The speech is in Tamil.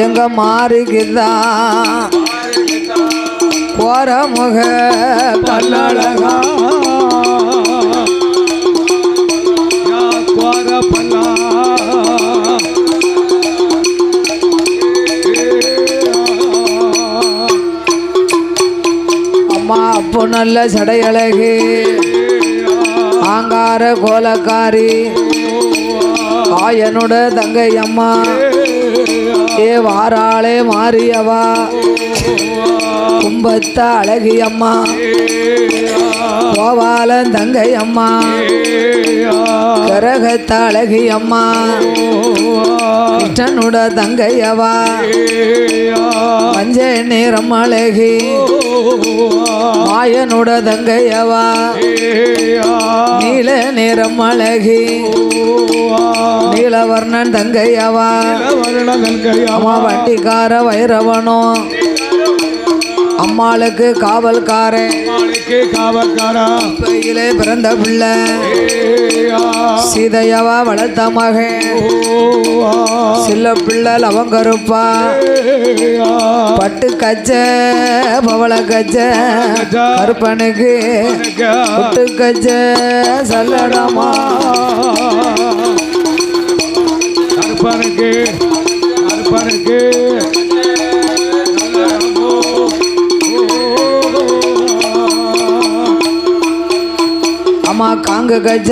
எங்க மாறிக்குதான் போற முக பல்லழகா போற பல்லா அம்மா அப்போ நல்ல சடையழகு ஆங்கார கோலக்காரி ஆயனோட தங்கை அம்மா ஏ வாராளே மாறியவா கும்பத்த அழகி அம்மா கோவாலன் தங்கை அம்மா கரகத்த அழகி அம்மா கிருஷ்ணனோட தங்கையவா மஞ்ச நேரம் அழகி மாயனோட தங்கையவா நீல நேரம் அழகி நீலவர்ணன் தங்கையவா அம்மா வண்டிக்கார வைரவனோ அம்மாளுக்கு காவல்காரன் பையிலே பிறந்த பிள்ளை சீதையவா வளர்த்த மகன் சில பிள்ளை லவங்கருப்பா பட்டு கச்ச பவள கச்ச கருப்பனுக்கு புட்டு கச்ச சல்லடமா கருப்பனுக்கு கருப்பனுக்கு அம்மா காங்க கச்ச